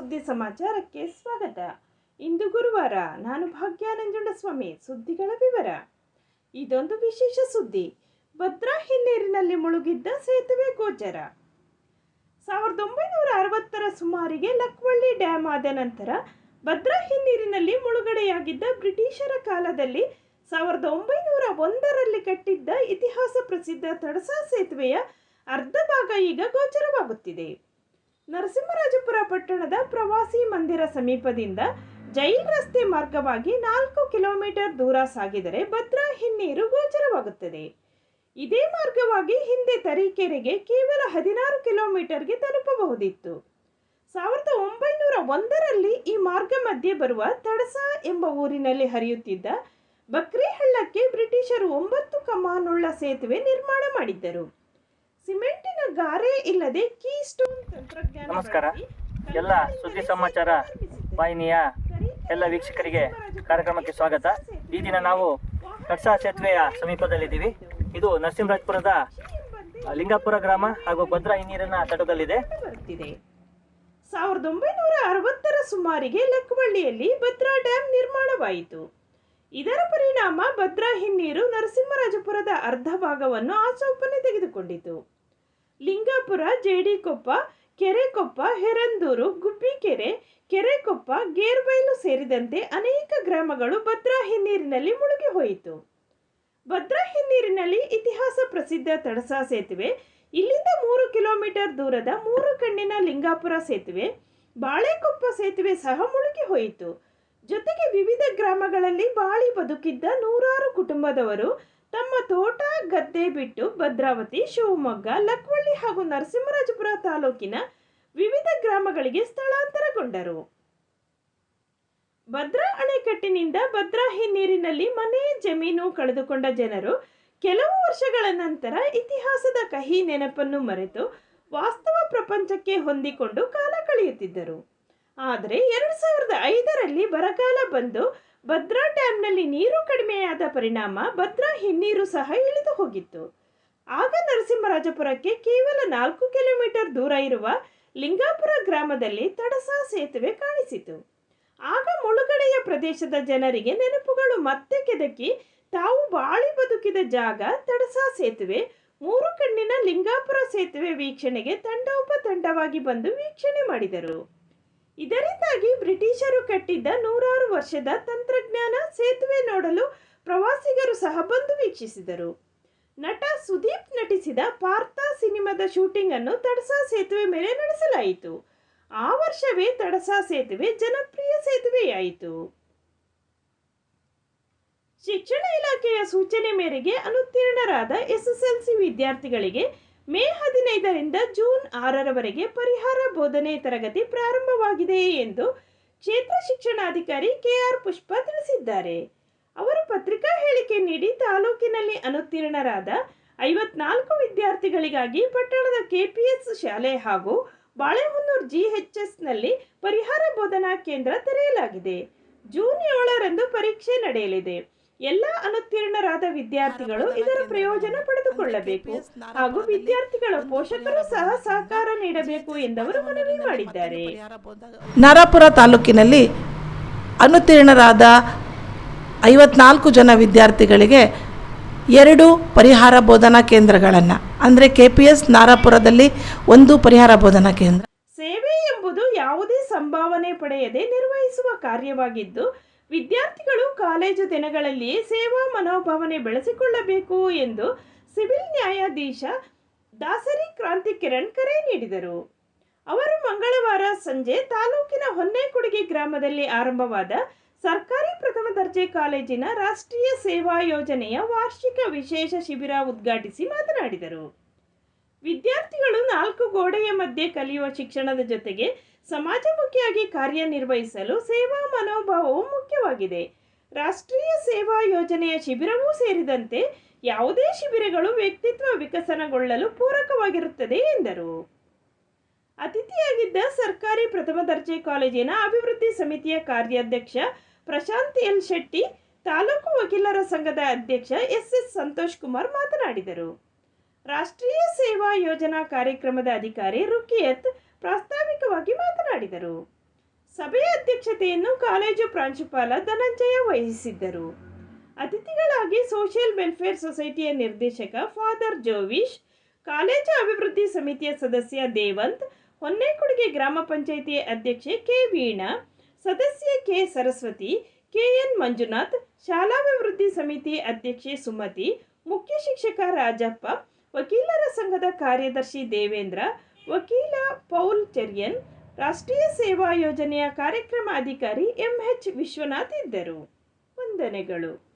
ಸುದ್ದಿ ಸಮಾಚಾರಕ್ಕೆ ಸ್ವಾಗತ. ಇಂದು ಗುರುವಾರ. ನಾನು ಭಾಗ್ಯ ನಂಜುಂಡಸ್ವಾಮಿ. ಸುದ್ದಿಗಳ ವಿವರ. ಇದೊಂದು ವಿಶೇಷ ಸುದ್ದಿ. ಭದ್ರಾ ಹಿನ್ನೀರಿನಲ್ಲಿ ಮುಳುಗಿದ್ದ ಸೇತುವೆ ಗೋಚರ. 1960ರ ಸುಮಾರಿಗೆ ಲಕ್ವಳ್ಳಿ ಡ್ಯಾಮ್ ಆದ ನಂತರ ಭದ್ರಾ ಹಿನ್ನೀರಿನಲ್ಲಿ ಮುಳುಗಡೆಯಾಗಿದ್ದ ಬ್ರಿಟಿಷರ ಕಾಲದಲ್ಲಿ 1901ರಲ್ಲಿ ಕಟ್ಟಿದ್ದ ಇತಿಹಾಸ ಪ್ರಸಿದ್ಧ ತಡಸಾ ಸೇತುವೆಯ ಅರ್ಧ ಭಾಗ ಈಗ ಗೋಚರವಾಗುತ್ತಿದೆ. ನರಸಿಂಹರಾಜಪುರ ಪಟ್ಟಣದ ಪ್ರವಾಸಿ ಮಂದಿರ ಸಮೀಪದಿಂದ ಜೈಲ್ ರಸ್ತೆ ಮಾರ್ಗವಾಗಿ 4 ಕಿಲೋಮೀಟರ್ ದೂರ ಸಾಗಿದರೆ ಭದ್ರಾ ಹಿನ್ನೀರು ಗೋಚರವಾಗುತ್ತದೆ. ಇದೇ ಮಾರ್ಗವಾಗಿ ಹಿಂದೆ ತರೀಕೆರೆಗೆ ಕೇವಲ 16 ಕಿಲೋಮೀಟರ್ಗೆ ತಲುಪಬಹುದಿತ್ತು. 1901ರಲ್ಲಿ ಈ ಮಾರ್ಗ ಮಧ್ಯೆ ಬರುವ ತಡಸಾ ಎಂಬ ಊರಿನಲ್ಲಿ ಹರಿಯುತ್ತಿದ್ದ ಬಕ್ರಿ ಹಳ್ಳಕ್ಕೆ ಬ್ರಿಟಿಷರು 9 ಕಮಾನುಳ್ಳ ಸೇತುವೆ ನಿರ್ಮಾಣ ಮಾಡಿದ್ದರು. ಸಿಮೆಂಟಿನ ಗಾರೆ ಇಲ್ಲದೆ ಕೀ ಸ್ಟೋನ್ ತಂತ್ರಜ್ಞಾನ. ನಮಸ್ಕಾರ. ಎಲ್ಲ ಸುದ್ದಿ ಸಮಾಚಾರ ವಾಹಿನಿಯ ಎಲ್ಲ ವೀಕ್ಷಕರಿಗೆ ಕಾರ್ಯಕ್ರಮಕ್ಕೆ ಸ್ವಾಗತ. ಈ ದಿನ ನಾವು ತಡಸಾ ಸೇತುವೆಯ ಸಮೀಪದಲ್ಲಿದ್ದೀವಿ. ಇದು ನರಸಿಂಹರಾಜಪುರದ ಲಿಂಗಾಪುರ ಗ್ರಾಮ ಹಾಗೂ ಭದ್ರಾ ಹಿನ್ನೀರಿನ ತಟದಲ್ಲಿದೆ. 1960ರ ಸುಮಾರಿಗೆ ಲಕ್ವಳ್ಳಿಯಲ್ಲಿ ಭದ್ರಾ ಡ್ಯಾಂ ನಿರ್ಮಾಣವಾಯಿತು. ಇದರ ಪರಿಣಾಮ ಭದ್ರಾ ಹಿನ್ನೀರು ನರಸಿಂಹರಾಜಪುರದ ಅರ್ಧ ಭಾಗವನ್ನು ಆಚೋಪನೆ ತೆಗೆದುಕೊಂಡಿತು. ಲಿಂಗಾಪುರ, ಜೇಡಿಕೊಪ್ಪ, ಕೆರೆಕೊಪ್ಪ, ಹೆರಂದೂರು, ಗುಬ್ಬಿಕೆರೆ, ಕೆರೆಕೊಪ್ಪ, ಗೇರ್ಬೈಲು ಸೇರಿದಂತೆ ಅನೇಕ ಗ್ರಾಮಗಳು ಭದ್ರಾ ಹಿನ್ನೀರಿನಲ್ಲಿ ಮುಳುಗಿ ಹೋಯಿತು. ಭದ್ರಾ ಹಿನ್ನೀರಿನಲ್ಲಿ ಇತಿಹಾಸ ಪ್ರಸಿದ್ಧ ತಡಸಾ ಸೇತುವೆ, ಇಲ್ಲಿಂದ 3 ಕಿಲೋಮೀಟರ್ ದೂರದ 3 ಕಣ್ಣಿನ ಲಿಂಗಾಪುರ ಸೇತುವೆ, ಬಾಳೆಕೊಪ್ಪ ಸೇತುವೆ ಸಹ ಮುಳುಗಿ ಹೋಯಿತು. ಜೊತೆಗೆ ವಿವಿಧ ಗ್ರಾಮಗಳಲ್ಲಿ ಬಾಳಿ ಬದುಕಿದ್ದ ನೂರಾರು ಕುಟುಂಬದವರು ತಮ್ಮ ತೋಟ ಗದ್ದೆ ಬಿಟ್ಟು ಭದ್ರಾವತಿ, ಶಿವಮೊಗ್ಗ, ಲಕ್ವಳ್ಳಿ ಹಾಗೂ ನರಸಿಂಹರಾಜಪುರ ತಾಲೂಕಿನ ವಿವಿಧ ಗ್ರಾಮಗಳಿಗೆ ಸ್ಥಳಾಂತರಗೊಂಡರು. ಭದ್ರಾ ಅಣೆಕಟ್ಟಿನಿಂದ ಭದ್ರಾ ಹಿನ್ನೀರಿನಲ್ಲಿ ಮನೆ ಜಮೀನು ಕಳೆದುಕೊಂಡ ಜನರು ಕೆಲವು ವರ್ಷಗಳ ನಂತರ ಇತಿಹಾಸದ ಕಹಿ ನೆನಪನ್ನು ಮರೆತು ವಾಸ್ತವ ಪ್ರಪಂಚಕ್ಕೆ ಹೊಂದಿಕೊಂಡು ಕಾಲ ಕಳೆಯುತ್ತಿದ್ದರು. ಆದರೆ 2005ರಲ್ಲಿ ಬರಗಾಲ ಬಂದು ಭದ್ರಾ ಡ್ಯಾಂನಲ್ಲಿ ನೀರು ಕಡಿಮೆಯಾದ ಪರಿಣಾಮ ಭದ್ರಾ ಹಿನ್ನೀರು ಸಹ ಇಳಿದು ಹೋಗಿತ್ತು. ಆಗ ನರಸಿಂಹರಾಜಪುರಕ್ಕೆ ಕೇವಲ 4 ಕಿಲೋಮೀಟರ್ ದೂರ ಇರುವ ಲಿಂಗಾಪುರ ಗ್ರಾಮದಲ್ಲಿ ತಡಸಾ ಸೇತುವೆ ಕಾಣಿಸಿತು. ಆಗ ಮುಳುಗಡೆಯ ಪ್ರದೇಶದ ಜನರಿಗೆ ನೆನಪುಗಳು ಮತ್ತೆ ಕೆದಕಿ ತಾವು ಬಾಳಿ ಬದುಕಿದ ಜಾಗ ತಡಸಾ ಸೇತುವೆ, 3 ಕಣ್ಣಿನ ಲಿಂಗಾಪುರ ಸೇತುವೆ ವೀಕ್ಷಣೆಗೆ ತಂಡೋಪತಂಡವಾಗಿ ಬಂದು ವೀಕ್ಷಣೆ ಮಾಡಿದರು. ಇದರಿಂದಾಗಿ ಬ್ರಿಟಿಷರು ಕಟ್ಟಿದ್ದ ನೂರಾರು ವರ್ಷದ ತಂತ್ರಜ್ಞಾನ ಸೇತುವೆ ನೋಡಲು ಪ್ರವಾಸಿಗರು ಸಹ ಬಂದು ವೀಕ್ಷಿಸಿದರು. ನಟ ಸುದೀಪ್ ನಟಿಸಿದ ಪಾರ್ಥ ಸಿನಿಮಾದ ಶೂಟಿಂಗ್ ಅನ್ನು ತಡಸಾ ಸೇತುವೆ ಮೇಲೆ ನಡೆಸಲಾಯಿತು. ಆ ವರ್ಷವೇ ತಡಸಾ ಸೇತುವೆ ಜನಪ್ರಿಯ ಸೇತುವೆಯಾಯಿತು. ಶಿಕ್ಷಣ ಇಲಾಖೆಯ ಸೂಚನೆ ಮೇರೆಗೆ ಅನುತ್ತೀರ್ಣರಾದ ಎಸ್ಎಸ್ಎಲ್ಸಿ ವಿದ್ಯಾರ್ಥಿಗಳಿಗೆ ಮೇ 15ರಿಂದ ಜೂನ್ 6ರವರೆಗೆ ಪರಿಹಾರ ಬೋಧನೆ ತರಗತಿ ಪ್ರಾರಂಭವಾಗಿದೆ ಎಂದು ಕ್ಷೇತ್ರ ಶಿಕ್ಷಣಾಧಿಕಾರಿ ಕೆಆರ್ ಪುಷ್ಪ ತಿಳಿಸಿದ್ದಾರೆ. ಅವರು ಪತ್ರಿಕಾ ಹೇಳಿಕೆ ನೀಡಿ ತಾಲೂಕಿನಲ್ಲಿ ಅನುತ್ತೀರ್ಣರಾದ 54 ವಿದ್ಯಾರ್ಥಿಗಳಿಗಾಗಿ ಪಟ್ಟಣದ ಕೆಪಿಎಸ್ ಶಾಲೆ ಹಾಗೂ ಬಾಳೆಹೊನ್ನೂರು ಜಿಎಚ್ಎಸ್ನಲ್ಲಿ ಪರಿಹಾರ ಬೋಧನಾ ಕೇಂದ್ರ ತೆರೆಯಲಾಗಿದೆ. ಜೂನ್ 7ರಂದು ಪರೀಕ್ಷೆ ನಡೆಯಲಿದೆ. ಎಲ್ಲ ಅನುತ್ತೀರ್ಣರಾದ ವಿದ್ಯಾರ್ಥಿಗಳು ಇದರ ಪ್ರಯೋಜನ ಪಡೆದುಕೊಳ್ಳಬೇಕು ಹಾಗೂ ವಿದ್ಯಾರ್ಥಿಗಳ ಪೋಷಕರು ಸಹ ಸಹಕಾರ ನೀಡಬೇಕು ಎಂದವರು ಮನವಿ ಮಾಡಿದ್ದಾರೆ. ನರಪುರ ತಾಲೂಕಿನಲ್ಲಿ ಅನುತ್ತೀರ್ಣರಾದ 54 ಜನ ವಿದ್ಯಾರ್ಥಿಗಳಿಗೆ 2 ಪರಿಹಾರ ಬೋಧನಾ ಕೇಂದ್ರಗಳನ್ನು ಅಂದರೆ ಕೆಪಿಎಸ್ ನಾರಾಪುರದಲ್ಲಿ 1 ಪರಿಹಾರ ಬೋಧನಾ ಕೇಂದ್ರ. ಸೇವೆ ಎಂಬುದು ಯಾವುದೇ ಸಂಭಾವನೆ ಪಡೆಯದೆ ನಿರ್ವಹಿಸುವ ಕಾರ್ಯವಾಗಿದ್ದು ವಿದ್ಯಾರ್ಥಿಗಳು ಕಾಲೇಜು ದಿನಗಳಲ್ಲಿಯೇ ಸೇವಾ ಮನೋಭಾವನೆ ಬೆಳೆಸಿಕೊಳ್ಳಬೇಕು ಎಂದು ಸಿವಿಲ್ ನ್ಯಾಯಾಧೀಶ ದಾಸರಿ ಕ್ರಾಂತಿ ಕಿರಣ್ ಕರೆ ನೀಡಿದರು. ಅವರು ಮಂಗಳವಾರ ಸಂಜೆ ತಾಲೂಕಿನ ಹೊನ್ನೇಕುಡಿಗೆ ಗ್ರಾಮದಲ್ಲಿ ಆರಂಭವಾದ ಸರ್ಕಾರಿ ಪ್ರಥಮ ದರ್ಜೆ ಕಾಲೇಜಿನ ರಾಷ್ಟ್ರೀಯ ಸೇವಾ ಯೋಜನೆಯ ವಾರ್ಷಿಕ ವಿಶೇಷ ಶಿಬಿರ ಉದ್ಘಾಟಿಸಿ ಮಾತನಾಡಿದರು. ವಿದ್ಯಾರ್ಥಿಗಳು 4 ಗೋಡೆಯ ಮಧ್ಯೆ ಕಲಿಯುವ ಶಿಕ್ಷಣದ ಜೊತೆಗೆ ಸಮಾಜಮುಖಿಯಾಗಿ ಕಾರ್ಯನಿರ್ವಹಿಸಲು ಸೇವಾ ಮನೋಭಾವವು ಮುಖ್ಯವಾಗಿದೆ. ರಾಷ್ಟ್ರೀಯ ಸೇವಾ ಯೋಜನೆಯ ಶಿಬಿರವೂ ಸೇರಿದಂತೆ ಯಾವುದೇ ಶಿಬಿರಗಳು ವ್ಯಕ್ತಿತ್ವ ವಿಕಸನಗೊಳ್ಳಲು ಪೂರಕವಾಗಿರುತ್ತದೆ ಎಂದರು. ಅತಿಥಿಯಾಗಿದ್ದ ಸರ್ಕಾರಿ ಪ್ರಥಮ ದರ್ಜೆ ಕಾಲೇಜಿನ ಅಭಿವೃದ್ಧಿ ಸಮಿತಿಯ ಕಾರ್ಯಾಧ್ಯಕ್ಷ ಪ್ರಶಾಂತ್ ಎಲ್ ಶೆಟ್ಟಿ, ತಾಲೂಕು ವಕೀಲರ ಸಂಘದ ಅಧ್ಯಕ್ಷ ಎಸ್ ಸಂತೋಷ್ ಕುಮಾರ್ ಮಾತನಾಡಿದರು. ರಾಷ್ಟ್ರೀಯ ಸೇವಾ ಯೋಜನಾ ಕಾರ್ಯಕ್ರಮದ ಅಧಿಕಾರಿ ರುಕಿಯತ್ ಪ್ರಾಸ್ತಾವಿಕವಾಗಿ ಮಾತನಾಡಿದರು. ಸಭೆಯ ಅಧ್ಯಕ್ಷತೆಯನ್ನು ಕಾಲೇಜು ಪ್ರಾಂಶುಪಾಲ ಧನಂಜಯ ವಹಿಸಿದ್ದರು. ಅತಿಥಿಗಳಾಗಿ ಸೋಷಿಯಲ್ ವೆಲ್ಫೇರ್ ಸೊಸೈಟಿಯ ನಿರ್ದೇಶಕ ಫಾದರ್ ಜೋವಿಶ್, ಕಾಲೇಜು ಅಭಿವೃದ್ಧಿ ಸಮಿತಿಯ ಸದಸ್ಯ ದೇವಂತ್, ಹೊನ್ನೇಕುಡಿಗೆ ಗ್ರಾಮ ಪಂಚಾಯಿತಿ ಅಧ್ಯಕ್ಷೆ ಕೆ ವೀಣಾ, ಸದಸ್ಯೆ ಕೆ ಸರಸ್ವತಿ, ಕೆಎನ್ ಮಂಜುನಾಥ್, ಶಾಲಾಭಿವೃದ್ಧಿ ಸಮಿತಿ ಅಧ್ಯಕ್ಷೆ ಸುಮತಿ, ಮುಖ್ಯ ಶಿಕ್ಷಕ ರಾಜಪ್ಪ, ವಕೀಲರ ಸಂಘದ ಕಾರ್ಯದರ್ಶಿ ದೇವೇಂದ್ರ, ವಕೀಲ ಪೌಲ್ ಚೆರಿಯನ್, ರಾಷ್ಟ್ರೀಯ ಸೇವಾ ಯೋಜನೆಯ ಕಾರ್ಯಕ್ರಮ ಅಧಿಕಾರಿ ಎಂಎಚ್ ವಿಶ್ವನಾಥ್ ಇದ್ದರು. ವಂದನೆಗಳು.